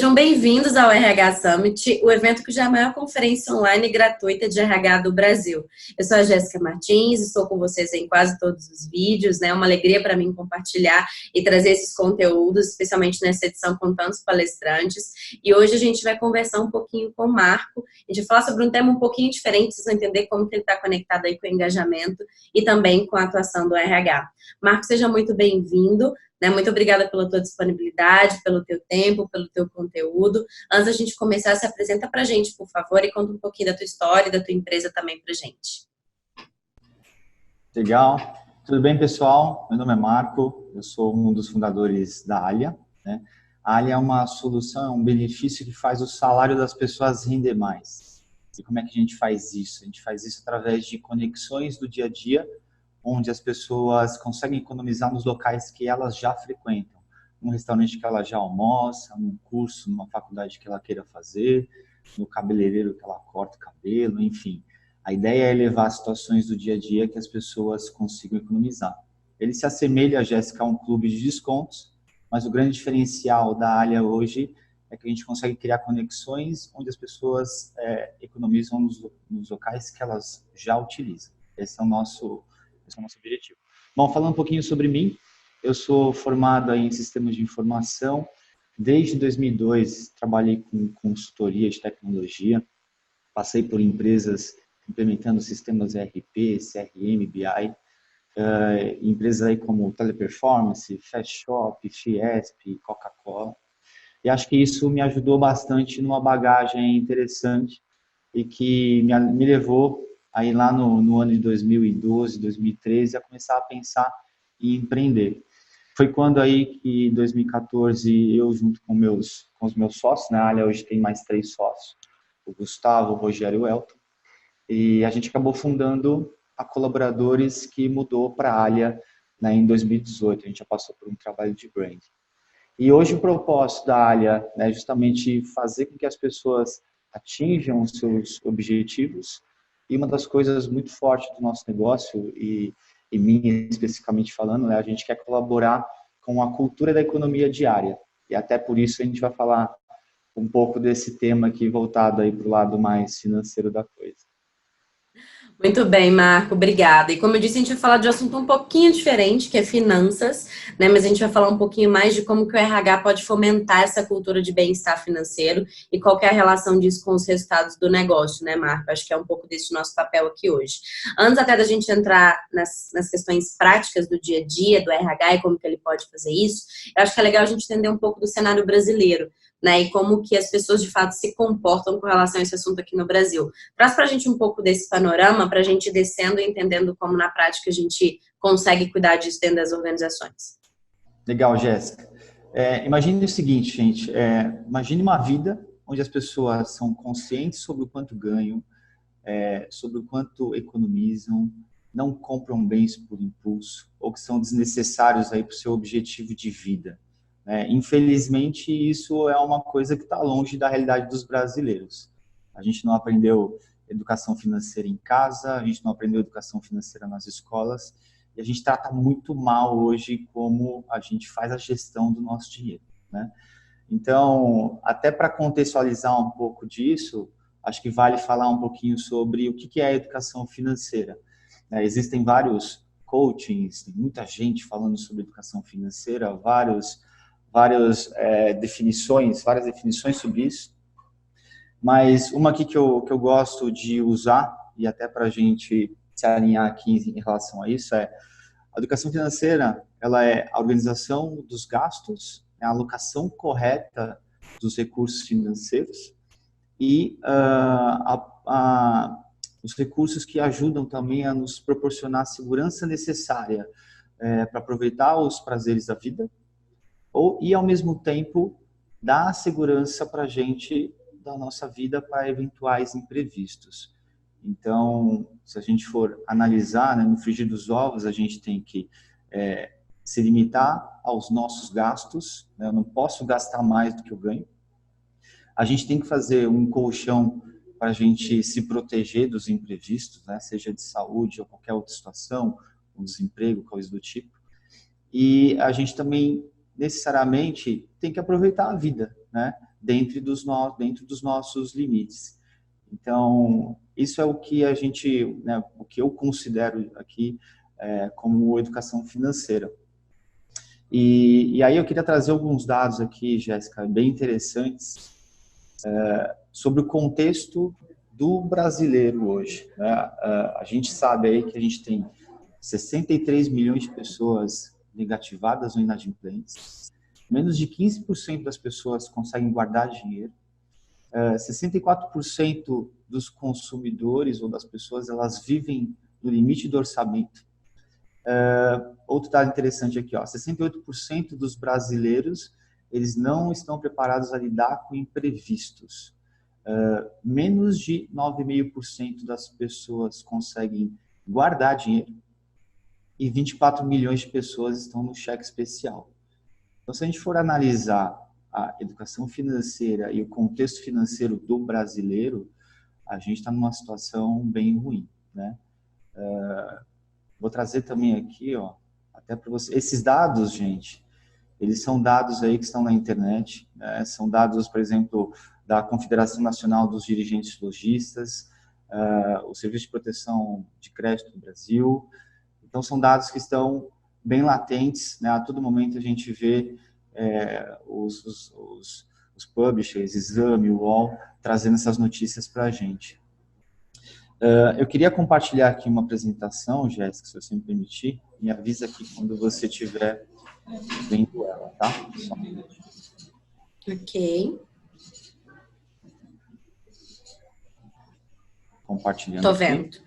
Sejam bem-vindos ao RH Summit, o evento que já é a maior conferência online gratuita de RH do Brasil. Eu sou a Jéssica Martins, estou com vocês em quase todos os vídeos, né? É uma alegria para mim compartilhar e trazer esses conteúdos, especialmente nessa edição com tantos palestrantes. E hoje a gente vai conversar um pouquinho com o Marco, a gente vai falar sobre um tema um pouquinho diferente, vocês vão entender como que ele está conectado aí com o engajamento e também com a atuação do RH. Marco, seja muito bem-vindo. Muito obrigada pela tua disponibilidade, pelo teu tempo, pelo teu conteúdo. Antes da gente começar, se apresenta pra gente, por favor, e conta um pouquinho da tua história e da tua empresa também pra gente. Legal. Tudo bem, pessoal? Meu nome é Marco, eu sou um dos fundadores da Alia, né? A Alia é uma solução, um benefício que faz o salário das pessoas render mais. E como é que a gente faz isso? A gente faz isso através de conexões do dia a dia, onde as pessoas conseguem economizar nos locais que elas já frequentam. Um restaurante que ela já almoça, num curso, numa faculdade que ela queira fazer, no cabeleireiro que ela corta o cabelo, enfim. A ideia é elevar as situações do dia a dia que as pessoas consigam economizar. Ele se assemelha, Jéssica, a um clube de descontos, mas o grande diferencial da Alia hoje é que a gente consegue criar conexões onde as pessoas economizam nos locais que elas já utilizam. Esse é o nosso objetivo. Bom, falando um pouquinho sobre mim, eu sou formado em sistemas de informação. Desde 2002, trabalhei com consultoria de tecnologia. Passei por empresas implementando sistemas ERP, CRM, BI. Empresas aí como Teleperformance, Fast Shop, Fiesp, Coca-Cola. E acho que isso me ajudou bastante numa bagagem interessante e que me levou aí lá no ano de 2012, 2013, a começar a pensar em empreender. Foi quando aí que em 2014 eu junto com os meus sócios, né, a Alia hoje tem mais 3 sócios, o Gustavo, o Rogério e o Elton, e a gente acabou fundando a Colaboradores, que mudou para a Alia, né, em 2018, a gente já passou por um trabalho de brand. E hoje o propósito da Alia é justamente fazer com que as pessoas atinjam os seus objetivos. E uma das coisas muito fortes do nosso negócio, e minha especificamente falando, a gente quer colaborar com a cultura da economia diária. E até por isso a gente vai falar um pouco desse tema aqui voltado aí para o lado mais financeiro da coisa. Muito bem, Marco, obrigada. E como eu disse, a gente vai falar de um assunto um pouquinho diferente, que é finanças, né? Mas a gente vai falar um pouquinho mais de como que o RH pode fomentar essa cultura de bem-estar financeiro e qual que é a relação disso com os resultados do negócio, né, Marco? Acho que é um pouco desse nosso papel aqui hoje. Antes até da gente entrar nas questões práticas do dia a dia, do RH e como que ele pode fazer isso, eu acho que é legal a gente entender um pouco do cenário brasileiro, né, e como que as pessoas de fato se comportam com relação a esse assunto aqui no Brasil. Traz pra gente um pouco desse panorama, pra gente ir descendo e entendendo como na prática a gente consegue cuidar disso dentro das organizações. Legal, Jéssica. Imagine o seguinte, gente, imagine uma vida onde as pessoas são conscientes sobre o quanto ganham, sobre o quanto economizam, não compram bens por impulso ou que são desnecessários aí para o seu objetivo de vida. Infelizmente, isso é uma coisa que está longe da realidade dos brasileiros. A gente não aprendeu educação financeira em casa, a gente não aprendeu educação financeira nas escolas, e a gente trata muito mal hoje como a gente faz a gestão do nosso dinheiro, né? Então, até para contextualizar um pouco disso, acho que vale falar um pouquinho sobre o que é a educação financeira. Existem vários coachings, tem muita gente falando sobre educação financeira, várias definições sobre isso, mas uma aqui que eu gosto de usar, e até para a gente se alinhar aqui em relação a isso, a educação financeira, ela é a organização dos gastos, a alocação correta dos recursos financeiros e os recursos que ajudam também a nos proporcionar a segurança necessária para aproveitar os prazeres da vida, e ao mesmo tempo dar segurança para a gente da nossa vida para eventuais imprevistos. Então, se a gente for analisar, no frigir dos ovos, a gente tem que se limitar aos nossos gastos, eu não posso gastar mais do que eu ganho. A gente tem que fazer um colchão para a gente se proteger dos imprevistos, seja de saúde ou qualquer outra situação, um desemprego, coisa do tipo. E a gente também necessariamente tem que aproveitar a vida, dentro dos nossos limites. Então, isso é o que a gente, né, o que eu considero aqui como educação financeira. E aí eu queria trazer alguns dados aqui, Jéssica, bem interessantes, sobre o contexto do brasileiro hoje, né? A gente sabe aí que a gente tem 63 milhões de pessoas negativadas ou inadimplentes, menos de 15% das pessoas conseguem guardar dinheiro, 64% dos consumidores ou das pessoas, elas vivem no limite do orçamento. Outro dado interessante aqui, 68% dos brasileiros, eles não estão preparados a lidar com imprevistos. Menos de 9,5% das pessoas conseguem guardar dinheiro e 24 milhões de pessoas estão no cheque especial. Então, se a gente for analisar a educação financeira e o contexto financeiro do brasileiro, a gente está numa situação bem ruim, né? Vou trazer também aqui, até para você. Esses dados, gente, eles são dados aí que estão na internet, né? São dados, por exemplo, da Confederação Nacional dos Dirigentes Lojistas, o Serviço de Proteção de Crédito do Brasil. Então, são dados que estão bem latentes, né? A todo momento a gente vê os publishers, Exame, UOL, trazendo essas notícias para a gente. Eu queria compartilhar aqui uma apresentação, Jéssica, se você me permitir. Me avisa aqui quando você estiver vendo ela, tá? Só um minuto. Ok. Compartilhando. Tô vendo.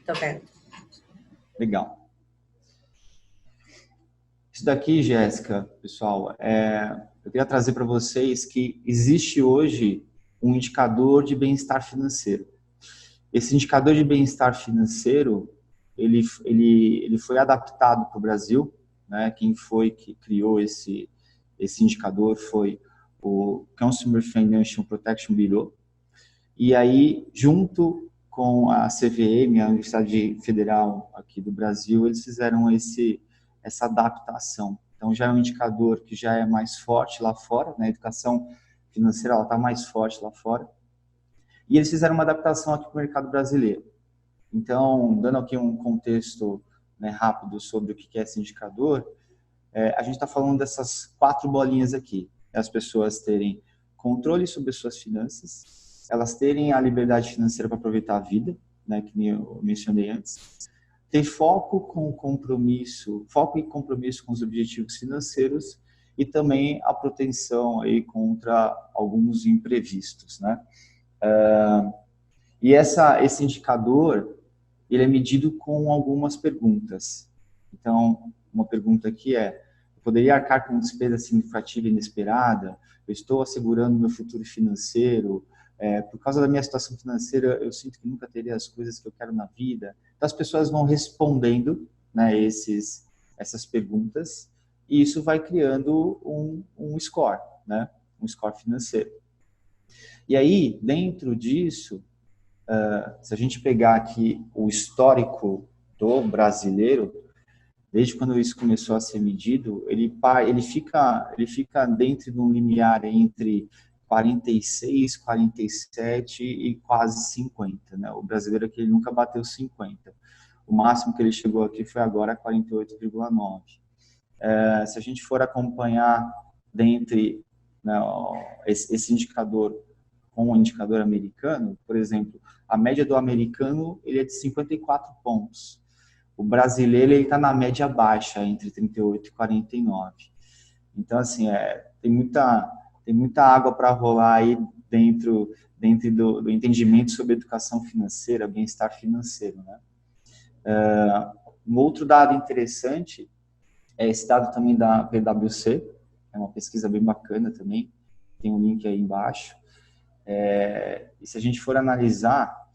Tô vendo. Legal. Isso daqui, Jéssica, pessoal, eu queria trazer para vocês que existe hoje um indicador de bem-estar financeiro. Esse indicador de bem-estar financeiro, ele foi adaptado para o Brasil, né? Quem foi que criou esse indicador foi o Consumer Financial Protection Bureau. E aí, junto com a CVM, a Universidade Federal aqui do Brasil, eles fizeram essa adaptação. Então, já é um indicador que já é mais forte lá fora, né? A educação financeira está mais forte lá fora. E eles fizeram uma adaptação aqui para o mercado brasileiro. Então, dando aqui um contexto, né, rápido sobre o que é esse indicador, a gente está falando dessas 4 bolinhas aqui. As pessoas terem controle sobre as suas finanças, elas terem a liberdade financeira para aproveitar a vida, né, que eu mencionei antes, ter foco e compromisso com os objetivos financeiros e também a proteção aí contra alguns imprevistos, né? E esse indicador, ele é medido com algumas perguntas. Então, uma pergunta aqui eu poderia arcar com despesa significativa e inesperada? Eu estou assegurando meu futuro financeiro? Por causa da minha situação financeira, eu sinto que nunca terei as coisas que eu quero na vida. Então, as pessoas vão respondendo, né, essas perguntas, e isso vai criando um score, né, um score financeiro. E aí, dentro disso, se a gente pegar aqui o histórico do brasileiro, desde quando isso começou a ser medido, ele fica dentro de um limiar entre 46, 47 e quase 50, né? O brasileiro aqui ele nunca bateu 50. O máximo que ele chegou aqui foi agora 48,9. Se a gente for acompanhar dentre, né, esse indicador com o indicador americano, por exemplo, a média do americano ele é de 54 pontos. O brasileiro ele está na média baixa, entre 38 e 49. Então, assim, tem muita água para rolar aí dentro do entendimento sobre educação financeira, bem-estar financeiro, né? Um outro dado interessante é esse dado também da PwC, é uma pesquisa bem bacana também, tem um link aí embaixo. E se a gente for analisar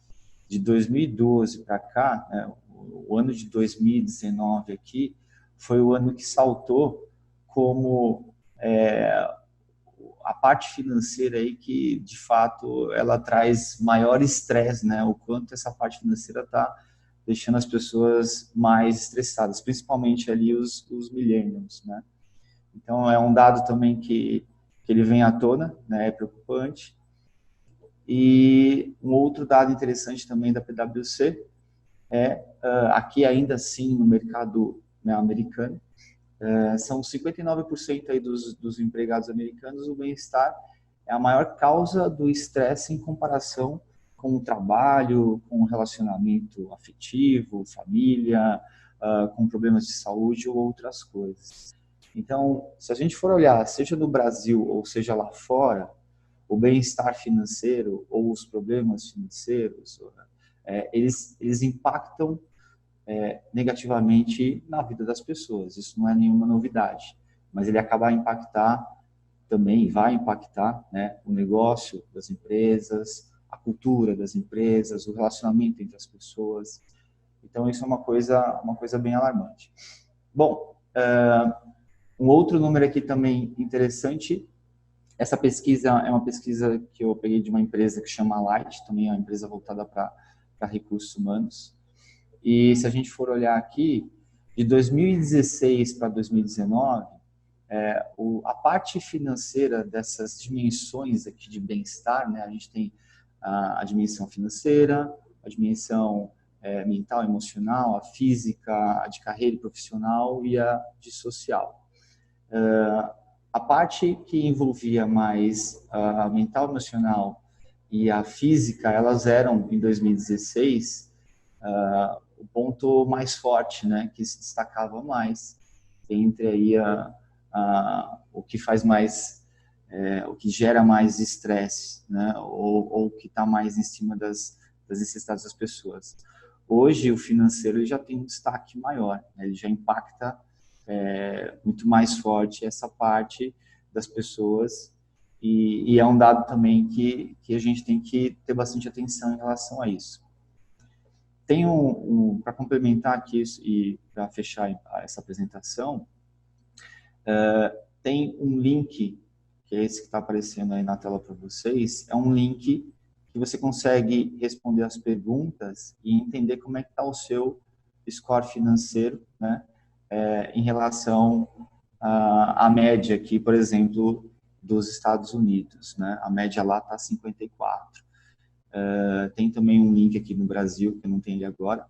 de 2012 para cá, né, o ano de 2019 aqui foi o ano que saltou como a parte financeira aí que de fato ela traz maior estresse, né? O quanto essa parte financeira está deixando as pessoas mais estressadas, principalmente ali os millennials, né? Então é um dado também que que ele vem à tona, né, é preocupante. E um outro dado interessante também da PwC é, aqui ainda assim no mercado, né, americano, são 59% aí dos empregados americanos, o bem-estar é a maior causa do estresse em comparação com o trabalho, com o relacionamento afetivo, família, com problemas de saúde ou outras coisas. Então, se a gente for olhar, seja no Brasil ou seja lá fora, o bem-estar financeiro ou os problemas financeiros, eles impactam negativamente na vida das pessoas. Isso não é nenhuma novidade, mas ele acaba a impactar também, vai impactar, né, o negócio das empresas, a cultura das empresas, o relacionamento entre as pessoas. Então, isso é uma coisa bem alarmante. Bom, um outro número aqui também interessante, essa pesquisa é uma pesquisa que eu peguei de uma empresa que chama Light, também é uma empresa voltada para recursos humanos. E se a gente for olhar aqui, de 2016 para 2019, a parte financeira dessas dimensões aqui de bem-estar, né, a gente tem a dimensão financeira, a dimensão mental, emocional, a física, a de carreira e profissional e a de social. A parte que envolvia mais a mental, emocional e a física, elas eram, em 2016, o ponto mais forte, né, que se destacava mais entre aí o que faz mais, o que gera mais estresse, né, ou que está mais em cima das necessidades das pessoas. Hoje, o financeiro ele já tem um destaque maior, né, ele já impacta muito mais forte essa parte das pessoas e é um dado também que a gente tem que ter bastante atenção em relação a isso. Tem para complementar aqui e para fechar essa apresentação, tem um link, que é esse que está aparecendo aí na tela para vocês, é um link que você consegue responder as perguntas e entender como é que está o seu score financeiro, né, em relação à média aqui, por exemplo, dos Estados Unidos, né, a média lá está 54. Tem também um link aqui no Brasil, que eu não tenho ele agora,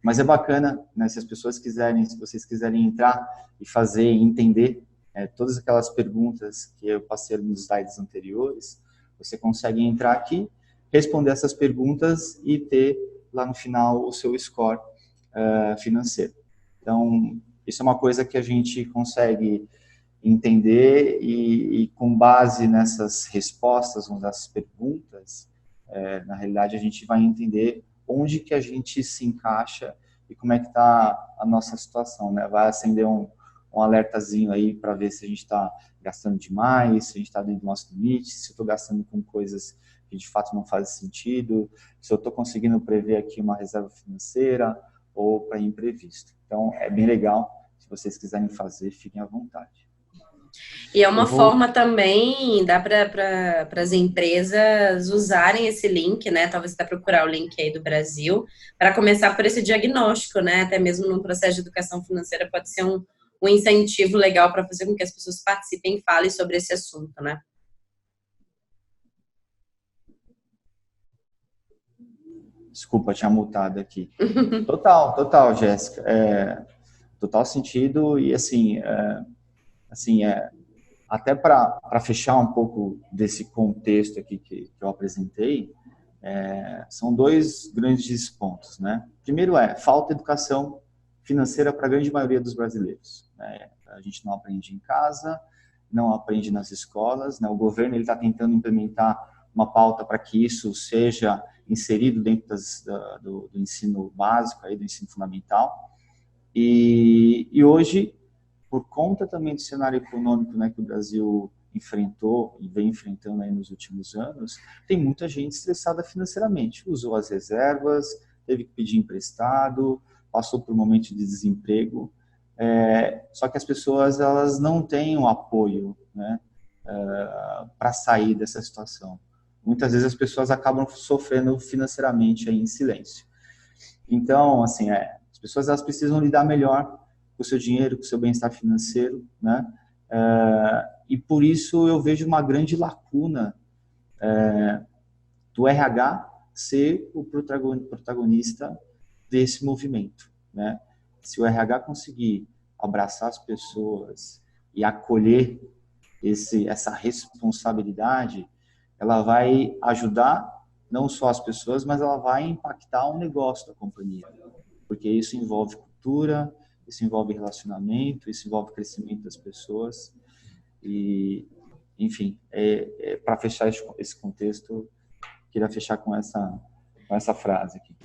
mas é bacana, né, se as pessoas quiserem, se vocês quiserem entrar e fazer, entender todas aquelas perguntas que eu passei nos slides anteriores, você consegue entrar aqui, responder essas perguntas e ter lá no final o seu score financeiro. Então, isso é uma coisa que a gente consegue entender e com base nessas respostas, nessas perguntas, na realidade a gente vai entender onde que a gente se encaixa e como é que está a nossa situação, né? Vai acender um alertazinho aí para ver se a gente está gastando demais, se a gente está dentro do nosso limite, se eu estou gastando com coisas que de fato não fazem sentido, se eu estou conseguindo prever aqui uma reserva financeira ou para imprevisto. Então, é bem legal. Se vocês quiserem fazer, fiquem à vontade. E é uma forma também, dá para as empresas usarem esse link, né? Talvez você procurar o link aí do Brasil, para começar por esse diagnóstico, né? Até mesmo num processo de educação financeira pode ser um incentivo legal para fazer com que as pessoas participem e falem sobre esse assunto, né? Desculpa, tinha multado aqui. Total, Jéssica. Total sentido e assim, até para fechar um pouco desse contexto aqui que eu apresentei, são dois grandes pontos, né? Primeiro falta de educação financeira para a grande maioria dos brasileiros, né? A gente não aprende em casa, não aprende nas escolas, né? O governo está tentando implementar uma pauta para que isso seja inserido dentro do ensino básico, aí, do ensino fundamental. E hoje, por conta também do cenário econômico, né, que o Brasil enfrentou e vem enfrentando aí nos últimos anos, tem muita gente estressada financeiramente. Usou as reservas, teve que pedir emprestado, passou por um momento de desemprego. Só que as pessoas elas não têm o apoio, né, para sair dessa situação. Muitas vezes as pessoas acabam sofrendo financeiramente aí em silêncio. Então, assim, as pessoas elas precisam lidar melhor com o seu dinheiro, com o seu bem-estar financeiro, né? E por isso eu vejo uma grande lacuna do RH ser o protagonista desse movimento, né? Se o RH conseguir abraçar as pessoas e acolher essa responsabilidade, ela vai ajudar não só as pessoas, mas ela vai impactar o negócio da companhia, porque isso envolve cultura, isso envolve relacionamento, isso envolve crescimento das pessoas e, enfim, para fechar esse contexto, queria fechar com essa frase aqui.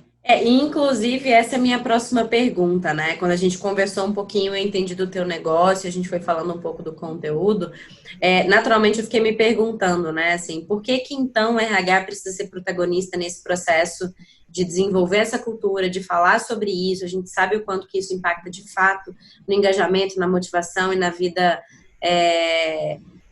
Inclusive, essa é a minha próxima pergunta, né? Quando a gente conversou um pouquinho, eu entendi do teu negócio, a gente foi falando um pouco do conteúdo, naturalmente eu fiquei me perguntando, né, assim, por que que então o RH precisa ser protagonista nesse processo de desenvolver essa cultura, de falar sobre isso? A gente sabe o quanto que isso impacta de fato no engajamento, na motivação e na vida,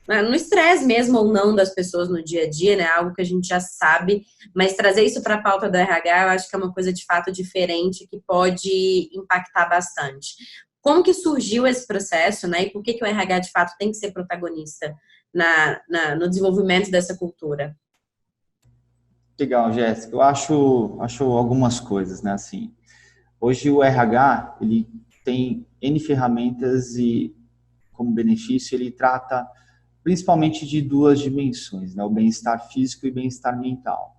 no estresse mesmo ou não das pessoas no dia a dia, né? Algo que a gente já sabe, mas trazer isso para a pauta do RH, eu acho que é uma coisa de fato diferente que pode impactar bastante. Como que surgiu esse processo, né? E por que que o RH de fato tem que ser protagonista no desenvolvimento dessa cultura? Legal, Jéssica. Eu acho algumas coisas, né? Assim, hoje o RH ele tem N ferramentas e como benefício ele trata principalmente de duas dimensões, né? O bem-estar físico e bem-estar mental.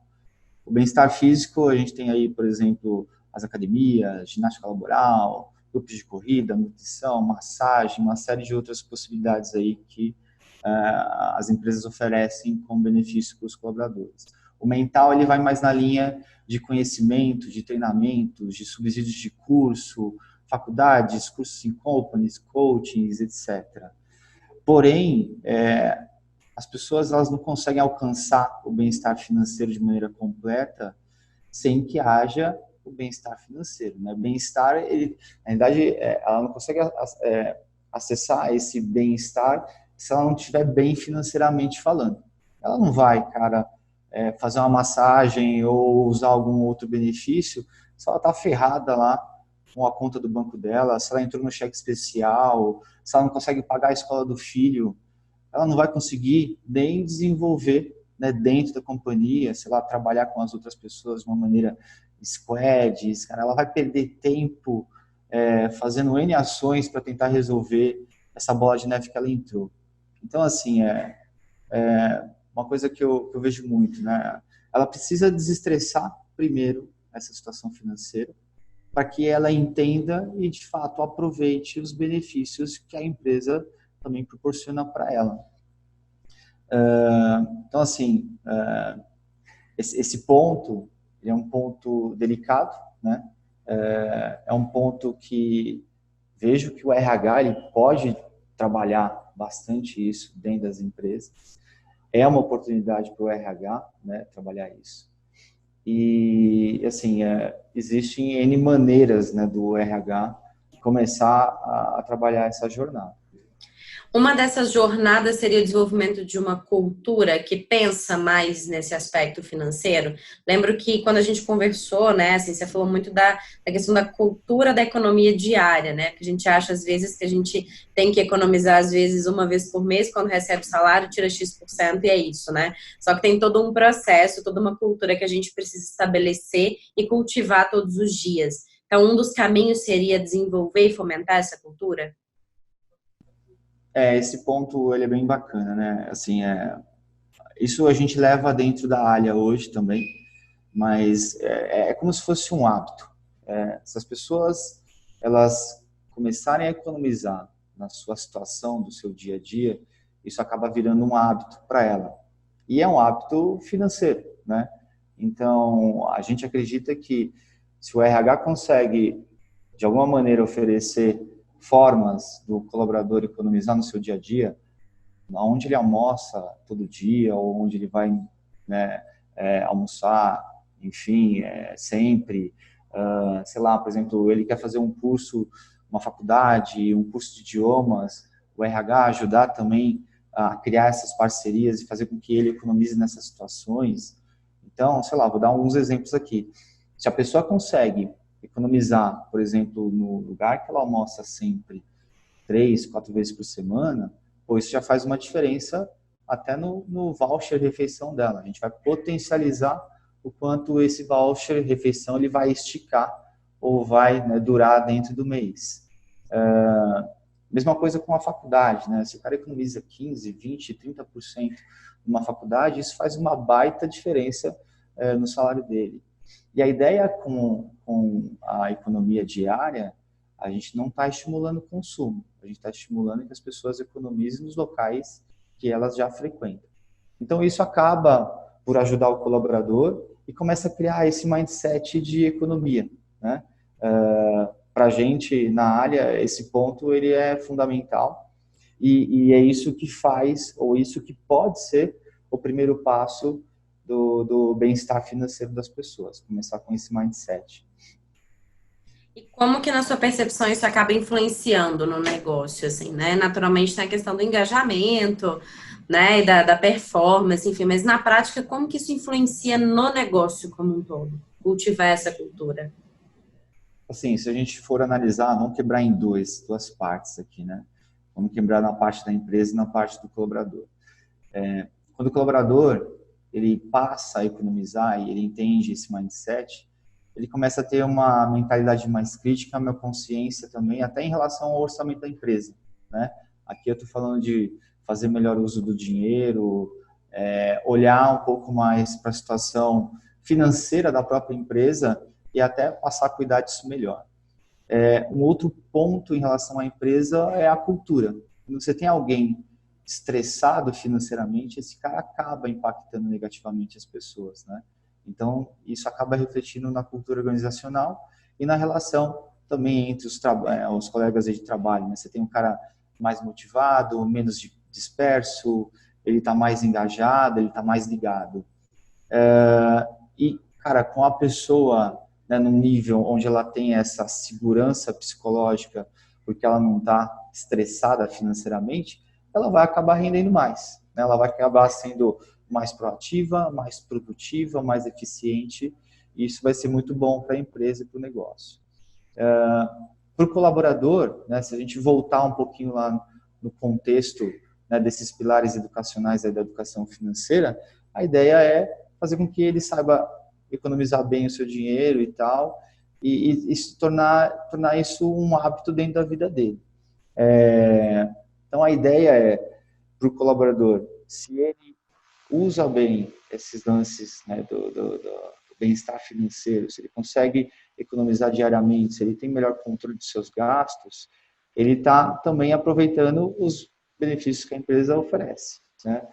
O bem-estar físico, a gente tem aí, por exemplo, as academias, ginástica laboral, grupos de corrida, nutrição, massagem, uma série de outras possibilidades aí que as empresas oferecem como benefício para os colaboradores. O mental, ele vai mais na linha de conhecimento, de treinamentos, de subsídios de curso, faculdades, cursos em companies, coachings, etc. Porém, as pessoas elas não conseguem alcançar o bem-estar financeiro de maneira completa sem que haja o bem-estar financeiro, né? Bem-estar, na verdade, ela não consegue acessar esse bem-estar se ela não estiver bem financeiramente falando. Ela não vai, cara, fazer uma massagem ou usar algum outro benefício se ela está ferrada lá com a conta do banco dela, se ela entrou no cheque especial, se ela não consegue pagar a escola do filho, ela não vai conseguir nem desenvolver, né, dentro da companhia, sei lá, trabalhar com as outras pessoas de uma maneira squads, cara, ela vai perder tempo fazendo N ações para tentar resolver essa bola de neve que ela entrou. Então, assim, uma coisa que eu vejo muito, né? Ela precisa desestressar primeiro essa situação financeira para que ela entenda e, de fato, aproveite os benefícios que a empresa também proporciona para ela. Então, assim, esse ponto é um ponto delicado, né? É um ponto que vejo que o RH ele pode trabalhar bastante isso dentro das empresas. É uma oportunidade para o RH, né, trabalhar isso. E, assim, existem N maneiras, né, do RH começar a trabalhar essa jornada. Uma dessas jornadas seria o desenvolvimento de uma cultura que pensa mais nesse aspecto financeiro. Lembro que quando a gente conversou, né, assim, você falou muito da questão da cultura da economia diária, né, que a gente acha às vezes que a gente tem que economizar às vezes uma vez por mês, quando recebe o salário, tira X% e é isso, né? Só que tem todo um processo, toda uma cultura que a gente precisa estabelecer e cultivar todos os dias. Então, um dos caminhos seria desenvolver e fomentar essa cultura? Esse ponto ele é bem bacana, né? Assim, isso a gente leva dentro da Alha hoje também, mas é como se fosse um hábito. Se as pessoas elas começarem a economizar na sua situação do seu dia a dia, isso acaba virando um hábito para ela. E é um hábito financeiro, né? Então, a gente acredita que se o RH consegue, de alguma maneira, oferecer formas do colaborador economizar no seu dia a dia, onde ele almoça todo dia, ou onde ele vai, né, almoçar, enfim, sempre, sei lá, por exemplo, ele quer fazer um curso, uma faculdade, um curso de idiomas, o RH ajudar também a criar essas parcerias e fazer com que ele economize nessas situações. Então, sei lá, vou dar alguns exemplos aqui. Se a pessoa consegue economizar, por exemplo, no lugar que ela almoça sempre, 3, 4 vezes por semana, pô, isso já faz uma diferença até no voucher refeição dela. A gente vai potencializar o quanto esse voucher refeição ele vai esticar ou vai, né, durar dentro do mês. Mesma coisa com a faculdade, né? Se o cara economiza 15, 20, 30% numa faculdade, isso faz uma baita diferença no salário dele. E a ideia com a economia diária, a gente não está estimulando o consumo, a gente está estimulando que as pessoas economizem nos locais que elas já frequentam. Então, isso acaba por ajudar o colaborador e começa a criar esse mindset de economia, né? Para a gente, na área, esse ponto ele é fundamental e é isso que faz, ou isso que pode ser o primeiro passo do bem-estar financeiro das pessoas, começar com esse mindset. E como que na sua percepção isso acaba influenciando no negócio, assim, né? Naturalmente tem a questão do engajamento, né, e da performance, enfim, mas na prática como que isso influencia no negócio como um todo? Cultivar essa cultura. Assim, se a gente for analisar, vamos quebrar em duas partes aqui, né? Vamos quebrar na parte da empresa e na parte do colaborador. Quando o colaborador ele passa a economizar e ele entende esse mindset, ele começa a ter uma mentalidade mais crítica, uma consciência também, até em relação ao orçamento da empresa, né? Aqui eu estou falando de fazer melhor uso do dinheiro, olhar um pouco mais para a situação financeira da própria empresa e até passar a cuidar disso melhor. Um outro ponto em relação à empresa é a cultura. Quando você tem alguém estressado financeiramente, esse cara acaba impactando negativamente as pessoas, né? Então, isso acaba refletindo na cultura organizacional e na relação também entre os colegas de trabalho, né? Você tem um cara mais motivado, menos disperso, ele está mais engajado, ele está mais ligado. E, cara, com a pessoa, né, no nível onde ela tem essa segurança psicológica, porque ela não está estressada financeiramente, ela vai acabar rendendo mais, né? Ela vai acabar sendo mais proativa, mais produtiva, mais eficiente, e isso vai ser muito bom para a empresa e para o negócio. Para o colaborador, né, se a gente voltar um pouquinho lá no contexto, né, desses pilares educacionais da educação financeira, a ideia é fazer com que ele saiba economizar bem o seu dinheiro e tal, e tornar isso um hábito dentro da vida dele. Então, a ideia é, para o colaborador, se ele usa bem esses lances, né, do bem-estar financeiro, se ele consegue economizar diariamente, se ele tem melhor controle dos seus gastos, ele está também aproveitando os benefícios que a empresa oferece, né?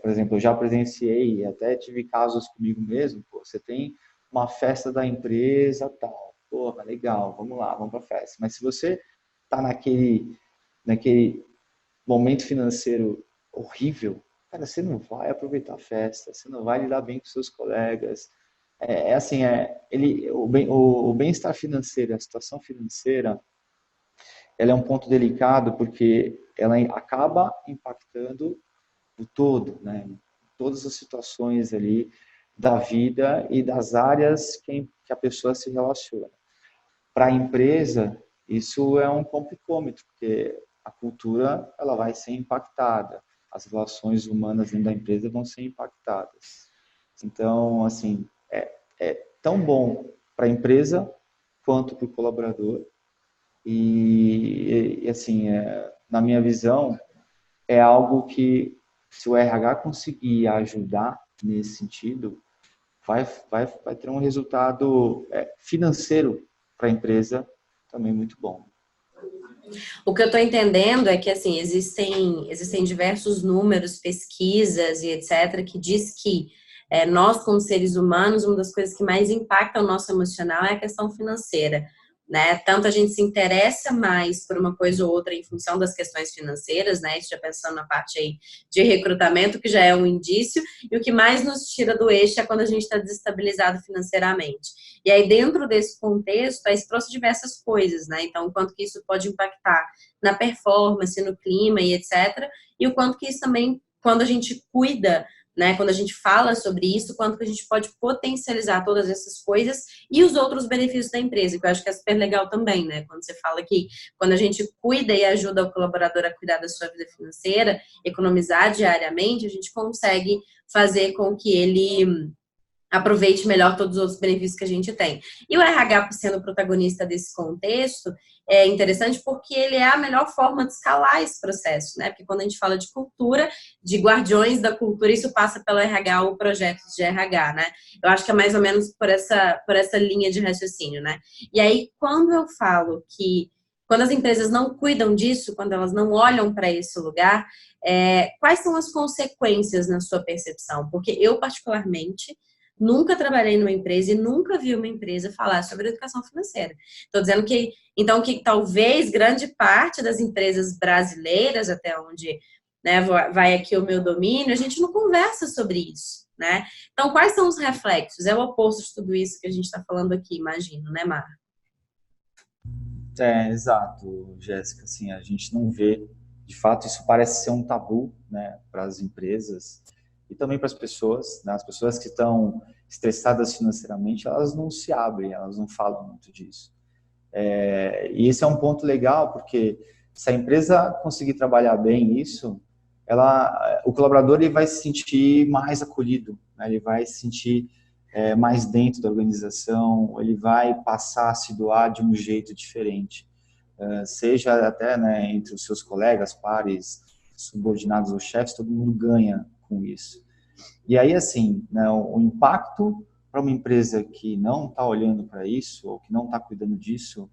Por exemplo, eu já presenciei, até tive casos comigo mesmo, pô, você tem uma festa da empresa, tal, porra, legal, vamos lá, vamos para a festa. Mas se você está naquele momento financeiro horrível, cara, você não vai aproveitar a festa, você não vai lidar bem com seus colegas. O bem-estar financeiro, a situação financeira, ela é um ponto delicado porque ela acaba impactando o todo, né? Todas as situações ali da vida e das áreas que a pessoa se relaciona. Para a empresa, isso é um complicômetro, porque a cultura ela vai ser impactada, as relações humanas dentro da empresa vão ser impactadas. Então, assim, é tão bom para a empresa quanto para o colaborador. E assim, na minha visão, é algo que, se o RH conseguir ajudar nesse sentido, vai ter um resultado financeiro para a empresa também muito bom. O que eu estou entendendo é que, assim, existem diversos números, pesquisas e etc., que diz que nós, como seres humanos, uma das coisas que mais impacta o nosso emocional é a questão financeira, né? Tanto a gente se interessa mais por uma coisa ou outra em função das questões financeiras, né? Isso já pensando na parte aí de recrutamento, que já é um indício, e o que mais nos tira do eixo é quando a gente está desestabilizado financeiramente. E aí, dentro desse contexto, aí se trouxe diversas coisas, né? Então, o quanto que isso pode impactar na performance, no clima e etc. E o quanto que isso também, quando a gente cuida, né? Quando a gente fala sobre isso, quanto que a gente pode potencializar todas essas coisas e os outros benefícios da empresa, que eu acho que é super legal também, né? Quando você fala que quando a gente cuida e ajuda o colaborador a cuidar da sua vida financeira, economizar diariamente, a gente consegue fazer com que ele aproveite melhor todos os outros benefícios que a gente tem. E o RH sendo protagonista desse contexto é interessante porque ele é a melhor forma de escalar esse processo, né? Porque quando a gente fala de cultura, de guardiões da cultura, isso passa pelo RH ou projetos de RH, né? Eu acho que é mais ou menos por essa linha de raciocínio, né? E aí, quando eu falo que quando as empresas não cuidam disso, quando elas não olham para esse lugar, quais são as consequências na sua percepção? Porque eu, particularmente, nunca trabalhei numa empresa e nunca vi uma empresa falar sobre educação financeira. Estou dizendo que, então, que talvez grande parte das empresas brasileiras, até onde, né, vai aqui o meu domínio, a gente não conversa sobre isso, né? Então, quais são os reflexos? É o oposto de tudo isso que a gente está falando aqui, imagino, né, Mar? Exato, Jéssica. Assim, a gente não vê, de fato, isso parece ser um tabu, né, para as empresas e também para as pessoas, né? As pessoas que estão estressadas financeiramente, elas não se abrem, elas não falam muito disso. E esse é um ponto legal, porque se a empresa conseguir trabalhar bem isso, o colaborador ele vai se sentir mais acolhido, né? Ele vai se sentir mais dentro da organização, ele vai passar a se doar de um jeito diferente, seja até, né, entre os seus colegas, pares, subordinados ou chefes, todo mundo ganha com isso. E aí, assim, né, o impacto para uma empresa que não está olhando para isso, ou que não está cuidando disso,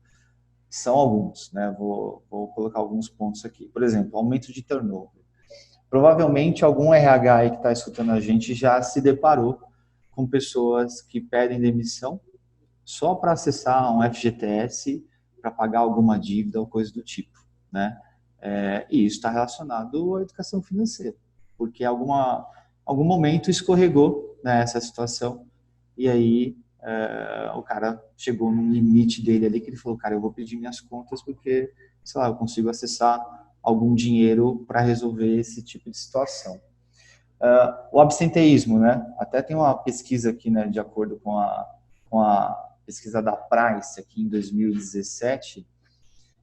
são alguns, né? Vou colocar alguns pontos aqui. Por exemplo, aumento de turnover. Provavelmente algum RH aí que está escutando a gente já se deparou com pessoas que pedem demissão só para acessar um FGTS, para pagar alguma dívida ou coisa do tipo, né? E isso está relacionado à educação financeira, porque algum momento escorregou, né, essa situação, e aí o cara chegou num limite dele ali que ele falou, cara, eu vou pedir minhas contas porque, sei lá, eu consigo acessar algum dinheiro para resolver esse tipo de situação. O absenteísmo, né? Até tem uma pesquisa aqui, né, de acordo com a pesquisa da Price aqui em 2017,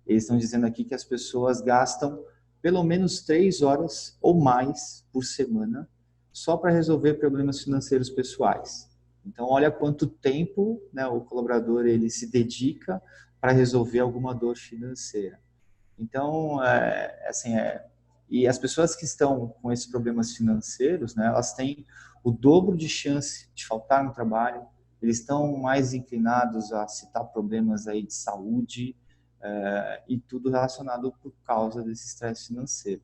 eles estão dizendo aqui que as pessoas gastam pelo menos 3 horas ou mais por semana só para resolver problemas financeiros pessoais. Então, olha quanto tempo, né, o colaborador ele se dedica para resolver alguma dor financeira. Então, e as pessoas que estão com esses problemas financeiros, né, elas têm o dobro de chance de faltar no trabalho, eles estão mais inclinados a citar problemas aí de saúde, e tudo relacionado por causa desse estresse financeiro.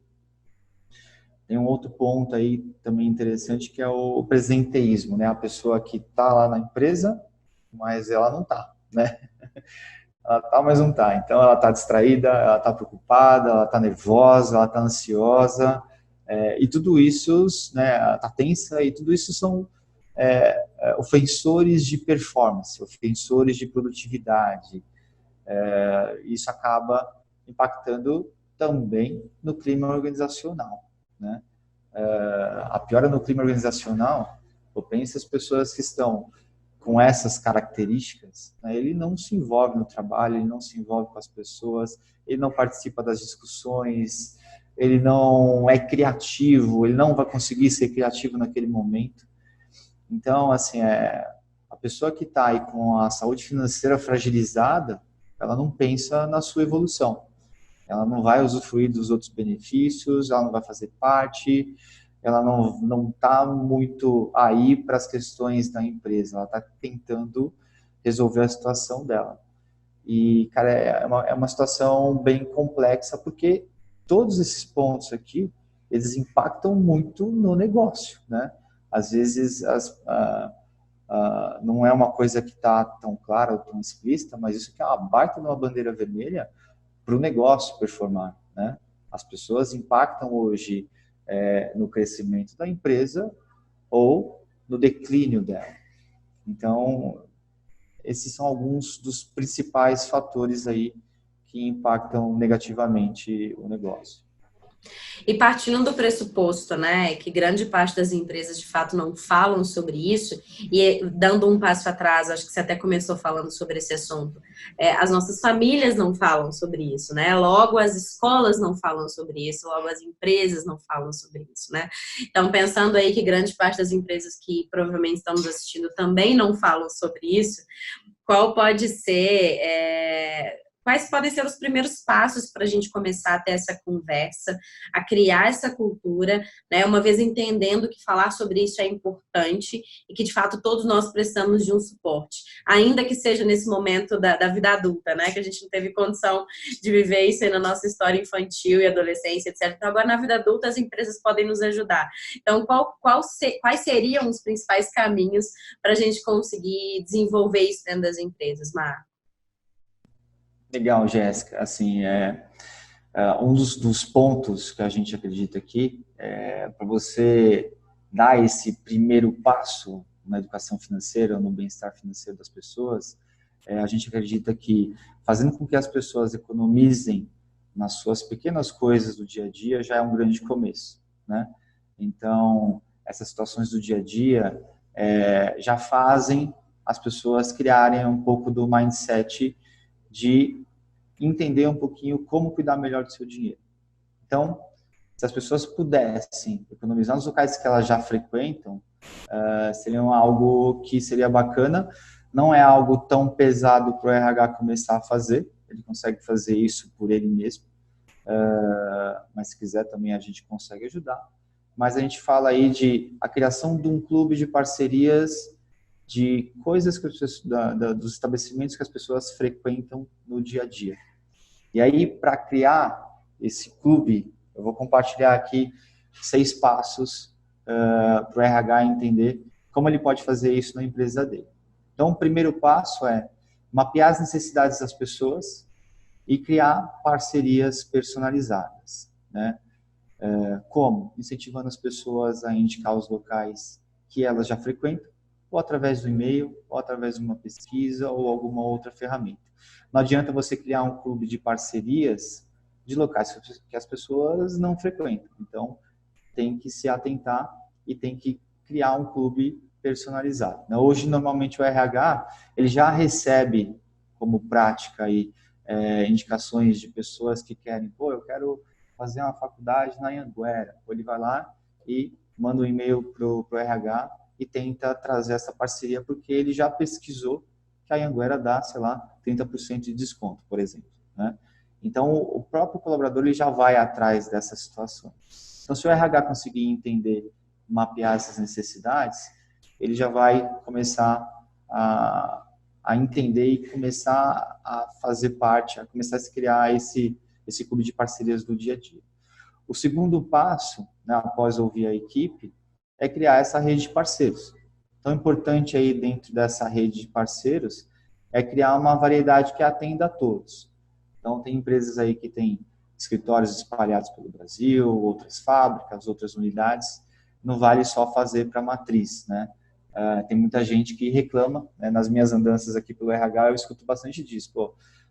Tem um outro ponto aí também interessante que é o presenteísmo, né? A pessoa que está lá na empresa, mas ela não está, né? Ela está, mas não está. Então, ela está distraída, ela está preocupada, ela está nervosa, ela está ansiosa, e tudo isso, né? Ela está tensa, e tudo isso são ofensores de performance, ofensores de produtividade. Isso acaba impactando também no clima organizacional, né? A piora no clima organizacional, eu penso as pessoas que estão com essas características, né, ele não se envolve no trabalho, ele não se envolve com as pessoas, ele não participa das discussões, ele não é criativo, ele não vai conseguir ser criativo naquele momento. Então, assim, a pessoa que está aí com a saúde financeira fragilizada, ela não pensa na sua evolução. Ela não vai usufruir dos outros benefícios, ela não vai fazer parte, ela não está muito aí para as questões da empresa, ela está tentando resolver a situação dela. E, cara, é uma situação bem complexa, porque todos esses pontos aqui, eles impactam muito no negócio, né? Às vezes, não é uma coisa que está tão clara ou tão explícita, mas isso aqui é uma baita de uma bandeira vermelha para o negócio performar, né? As pessoas impactam hoje no crescimento da empresa ou no declínio dela. Então, esses são alguns dos principais fatores aí que impactam negativamente o negócio. E partindo do pressuposto, né, que grande parte das empresas de fato não falam sobre isso, e dando um passo atrás, acho que você até começou falando sobre esse assunto, as nossas famílias não falam sobre isso, né? Logo as escolas não falam sobre isso, logo as empresas não falam sobre isso, né? Então, pensando aí que grande parte das empresas que provavelmente estão nos assistindo também não falam sobre isso, qual pode ser, quais podem ser os primeiros passos para a gente começar a ter essa conversa, a criar essa cultura, né? Uma vez entendendo que falar sobre isso é importante e que, de fato, todos nós precisamos de um suporte, ainda que seja nesse momento da vida adulta, né? Que a gente não teve condição de viver isso aí na nossa história infantil e adolescência, etc. Então, agora, na vida adulta, as empresas podem nos ajudar. Então, quais seriam os principais caminhos para a gente conseguir desenvolver isso dentro das empresas, Mar? Legal, Jéssica. Assim, um dos pontos que a gente acredita aqui é para você dar esse primeiro passo na educação financeira, no bem-estar financeiro das pessoas, a gente acredita que fazendo com que as pessoas economizem nas suas pequenas coisas do dia a dia já é um grande começo, né? Então, essas situações do dia a dia já fazem as pessoas criarem um pouco do mindset de entender um pouquinho como cuidar melhor do seu dinheiro. Então, se as pessoas pudessem economizar nos locais que elas já frequentam, seria algo que seria bacana. Não é algo tão pesado para o RH começar a fazer, ele consegue fazer isso por ele mesmo, mas se quiser também a gente consegue ajudar. Mas a gente fala aí de a criação de um clube de parcerias de coisas que dos estabelecimentos que as pessoas frequentam no dia a dia. E aí, para criar esse clube, eu vou compartilhar aqui 6 passos para o RH entender como ele pode fazer isso na empresa dele. Então, o primeiro passo é mapear as necessidades das pessoas e criar parcerias personalizadas, né? Como? Incentivando as pessoas a indicar os locais que elas já frequentam, ou através do e-mail, ou através de uma pesquisa, ou alguma outra ferramenta. Não adianta você criar um clube de parcerias de locais que as pessoas não frequentam. Então, tem que se atentar e tem que criar um clube personalizado. Hoje, normalmente, o RH ele já recebe como prática aí, indicações de pessoas que querem, eu quero fazer uma faculdade na Anhanguera. Ou ele vai lá e manda um e-mail para o RH e tenta trazer essa parceria, porque ele já pesquisou que a Anhanguera dá, sei lá, 30% de desconto, por exemplo, né? Então, o próprio colaborador ele já vai atrás dessas situações. Então, se o RH conseguir entender, mapear essas necessidades, ele já vai começar a entender e começar a fazer parte, a começar a se criar esse clube de parcerias do dia a dia. O segundo passo, né, após ouvir a equipe, é criar essa rede de parceiros. Então, importante aí dentro dessa rede de parceiros é criar uma variedade que atenda a todos. Então, tem empresas aí que têm escritórios espalhados pelo Brasil, outras fábricas, outras unidades. Não vale só fazer para a matriz, né? Tem muita gente que reclama, né? Nas minhas andanças aqui pelo RH, eu escuto bastante disso.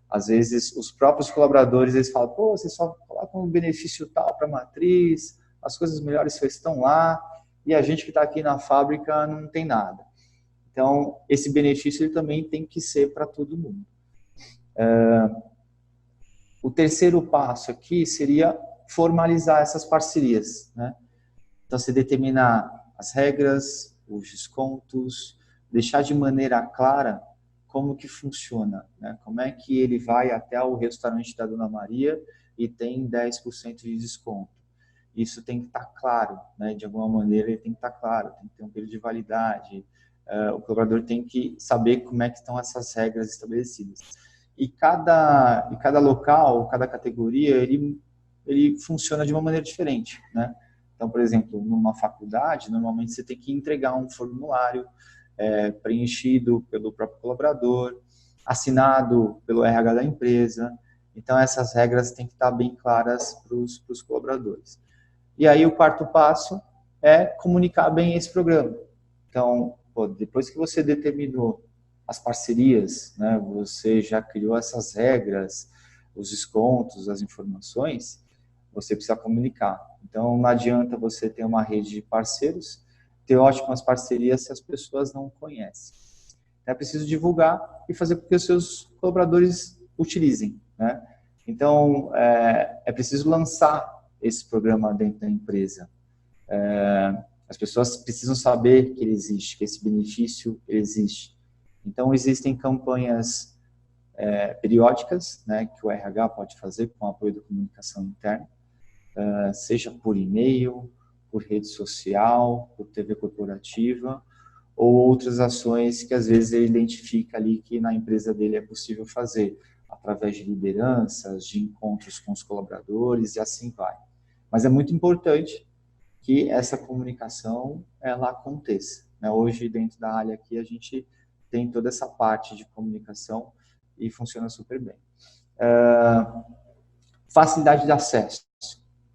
Às vezes, os próprios colaboradores, eles falam, você só coloca um benefício tal para a matriz, as coisas melhores só estão lá, e a gente que está aqui na fábrica não tem nada. Então, esse benefício ele também tem que ser para todo mundo. O terceiro passo aqui seria formalizar essas parcerias, né? Então, você determinar as regras, os descontos, deixar de maneira clara como que funciona, né? Como é que ele vai até o restaurante da Dona Maria e tem 10% de desconto. Isso tem que estar claro, né? De alguma maneira ele tem que estar claro, tem que ter um período de validade, o colaborador tem que saber como é que estão essas regras estabelecidas. E cada local, cada categoria, ele funciona de uma maneira diferente, né? Então, por exemplo, numa faculdade, normalmente você tem que entregar um formulário preenchido pelo próprio colaborador, assinado pelo RH da empresa. Então, essas regras têm que estar bem claras para os colaboradores. E aí, o quarto passo é comunicar bem esse programa. Então, depois que você determinou as parcerias, né, você já criou essas regras, os descontos, as informações, você precisa comunicar. Então, não adianta você ter uma rede de parceiros, ter ótimas parcerias se as pessoas não conhecem. É preciso divulgar e fazer com que os seus colaboradores utilizem, né? Então, é preciso lançar esse programa dentro da empresa. As pessoas precisam saber que ele existe, que esse benefício existe. Então, existem campanhas periódicas, né, que o RH pode fazer com o apoio da comunicação interna, seja por e-mail, por rede social, por TV corporativa, ou outras ações que às vezes ele identifica ali que na empresa dele é possível fazer, através de lideranças, de encontros com os colaboradores e assim vai. Mas é muito importante que essa comunicação ela aconteça, né? Hoje, dentro da área aqui, a gente tem toda essa parte de comunicação e funciona super bem. Facilidade de acesso.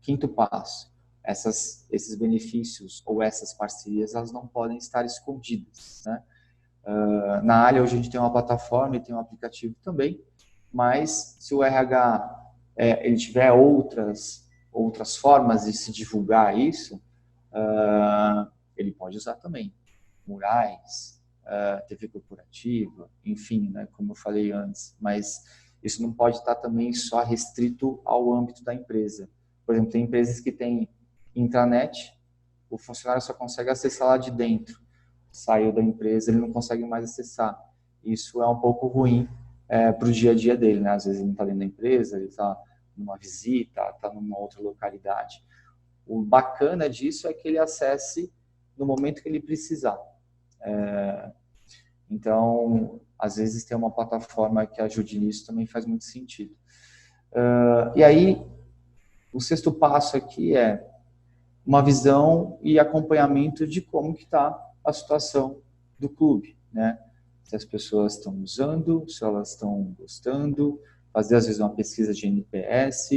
Quinto passo. Esses benefícios ou essas parcerias, elas não podem estar escondidas, né? Na área, hoje a gente tem uma plataforma e tem um aplicativo também, mas se o RH ele tiver outras formas de se divulgar isso, ele pode usar também. Murais, TV corporativa, enfim, né, como eu falei antes, mas isso não pode estar também só restrito ao âmbito da empresa. Por exemplo, tem empresas que têm intranet, o funcionário só consegue acessar lá de dentro. Saiu da empresa, ele não consegue mais acessar. Isso é um pouco ruim para o dia a dia dele, né? Às vezes ele não está dentro da empresa, ele está numa visita, está numa outra localidade. O bacana disso é que ele acesse no momento que ele precisar. Então, às vezes tem uma plataforma que ajude nisso, também faz muito sentido. E aí, o sexto passo aqui é uma visão e acompanhamento de como que está a situação do clube, né? Se as pessoas estão usando, se elas estão gostando, fazer às vezes uma pesquisa de NPS,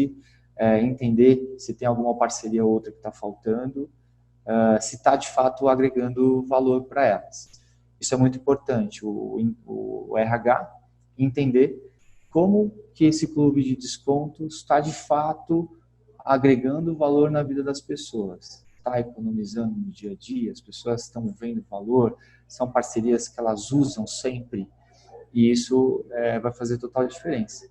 entender se tem alguma parceria ou outra que está faltando, se está de fato agregando valor para elas. Isso é muito importante, o RH entender como que esse clube de descontos está de fato agregando valor na vida das pessoas. Está economizando no dia a dia, as pessoas estão vendo valor, são parcerias que elas usam sempre, e isso vai fazer total diferença.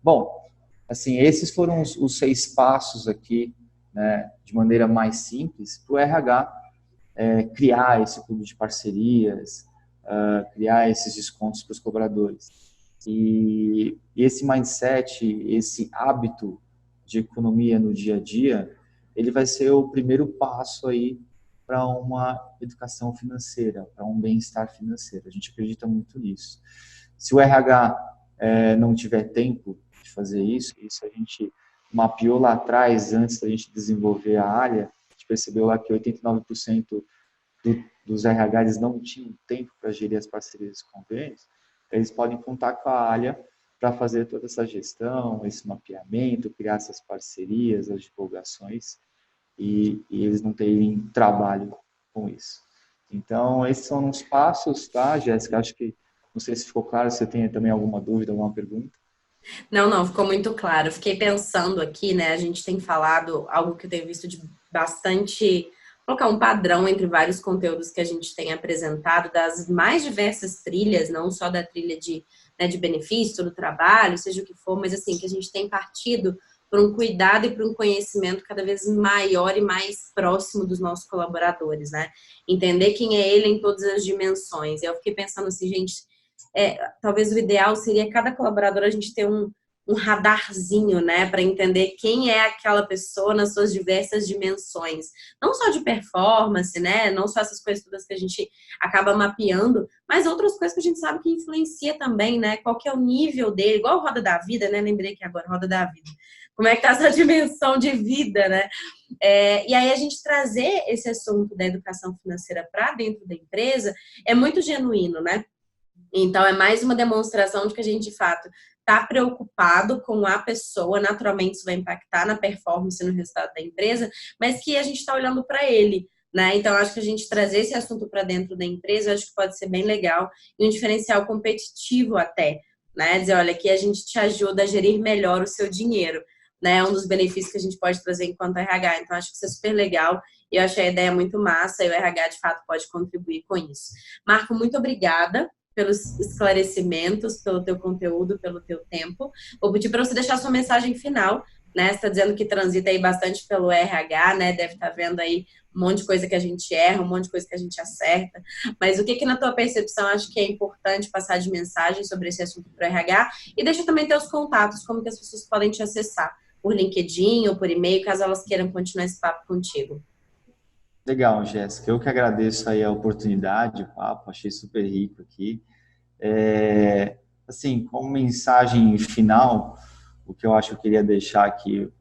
Bom, assim, esses foram os 6 passos aqui, né, de maneira mais simples, para o RH criar esse clube de parcerias, criar esses descontos para os colaboradores. E esse mindset, esse hábito de economia no dia a dia, ele vai ser o primeiro passo aí para uma educação financeira, para um bem-estar financeiro. A gente acredita muito nisso. Se o RH não tiver tempo de fazer isso a gente mapeou lá atrás, antes da gente desenvolver a área, a gente percebeu lá que 89% dos RHs não tinham tempo para gerir as parcerias e convênios, eles podem contar com a área para fazer toda essa gestão, esse mapeamento, criar essas parcerias, as divulgações, e eles não terem trabalho com isso. Então, esses são os passos, tá, Jéssica? Acho que, não sei se ficou claro, se você tem também alguma dúvida, alguma pergunta. Não, ficou muito claro. Fiquei pensando aqui, né? A gente tem falado algo que eu tenho visto de bastante, colocar um padrão entre vários conteúdos que a gente tem apresentado, das mais diversas trilhas, não só da trilha de benefício do trabalho, seja o que for, mas assim, que a gente tem partido por um cuidado e por um conhecimento cada vez maior e mais próximo dos nossos colaboradores, né? Entender quem é ele em todas as dimensões. E eu fiquei pensando assim, gente, talvez o ideal seria cada colaborador a gente ter um radarzinho, né, para entender quem é aquela pessoa nas suas diversas dimensões, não só de performance, né, não só essas coisas todas que a gente acaba mapeando, mas outras coisas que a gente sabe que influencia também, né, qual que é o nível dele, igual a roda da vida, né, lembrei que agora, roda da vida, como é que tá essa dimensão de vida, né, e aí a gente trazer esse assunto da educação financeira para dentro da empresa é muito genuíno, né. Então, é mais uma demonstração de que a gente, de fato, está preocupado com a pessoa, naturalmente isso vai impactar na performance e no resultado da empresa, mas que a gente está olhando para ele, né? Então, acho que a gente trazer esse assunto para dentro da empresa, acho que pode ser bem legal e um diferencial competitivo até, né? Dizer, olha, aqui a gente te ajuda a gerir melhor o seu dinheiro. né? É um dos benefícios que a gente pode trazer enquanto RH. Então, acho que isso é super legal e eu achei a ideia muito massa e o RH, de fato, pode contribuir com isso. Marco, muito obrigada pelos esclarecimentos, pelo teu conteúdo, pelo teu tempo. Vou pedir para você deixar sua mensagem final, né? Você está dizendo que transita aí bastante pelo RH, né? Deve estar vendo aí um monte de coisa que a gente erra, um monte de coisa que a gente acerta. Mas o que na tua percepção acho que é importante passar de mensagem sobre esse assunto para o RH? E deixa também teus contatos, como que as pessoas podem te acessar, por LinkedIn ou por e-mail, caso elas queiram continuar esse papo contigo. Legal, Jéssica. Eu que agradeço aí a oportunidade, o papo, achei super rico aqui. Assim, como mensagem final, o que eu acho que eu queria deixar aqui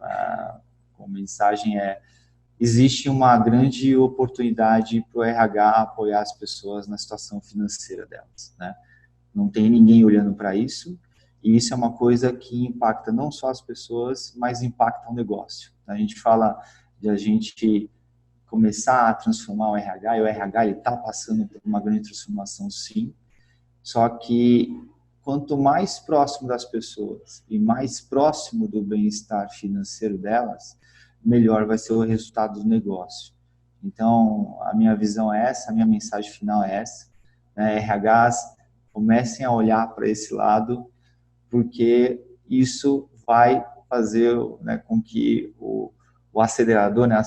como mensagem existe uma grande oportunidade para o RH apoiar as pessoas na situação financeira delas, né? Não tem ninguém olhando para isso, e isso é uma coisa que impacta não só as pessoas, mas impacta o negócio. A gente fala de a gente começar a transformar o RH, e o RH está passando por uma grande transformação, sim, só que quanto mais próximo das pessoas e mais próximo do bem-estar financeiro delas, melhor vai ser o resultado do negócio. Então, a minha visão é essa, a minha mensagem final é essa, né? RHs, comecem a olhar para esse lado, porque isso vai fazer, né, com que o acelerador, né,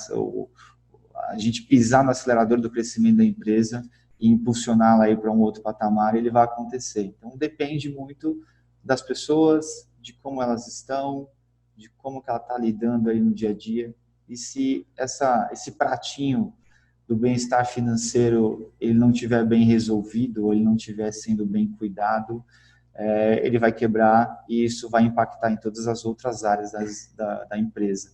a gente pisar no acelerador do crescimento da empresa e impulsioná-la aí para um outro patamar, ele vai acontecer. Então, depende muito das pessoas, de como elas estão, de como que ela está lidando aí no dia a dia, e se esse pratinho do bem-estar financeiro ele não estiver bem resolvido, ou ele não estiver sendo bem cuidado, ele vai quebrar e isso vai impactar em todas as outras áreas da empresa.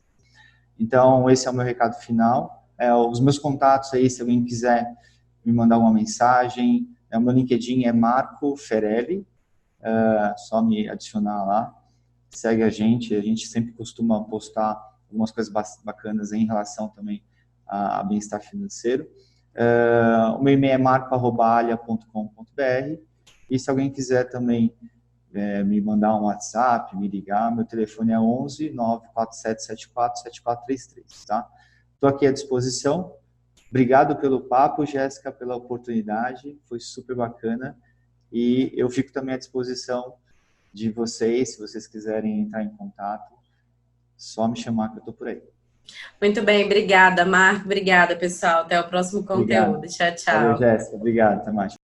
Então, esse é o meu recado final. Os meus contatos aí, se alguém quiser me mandar uma mensagem, o meu LinkedIn é Marco Ferelli, só me adicionar lá, segue a gente sempre costuma postar algumas coisas bacanas em relação também a bem-estar financeiro. O meu e-mail é marco@alia.com.br, e se alguém quiser também me mandar um WhatsApp, me ligar, meu telefone é 11 94774 7433, tá? Estou aqui à disposição. Obrigado pelo papo, Jéssica, pela oportunidade, foi super bacana, e eu fico também à disposição de vocês, se vocês quiserem entrar em contato, só me chamar que eu estou por aí. Muito bem, obrigada, Marco. Obrigada, pessoal. Até o próximo Obrigado. conteúdo. Tchau, Valeu, tchau. Jéssica. Obrigado. Até mais.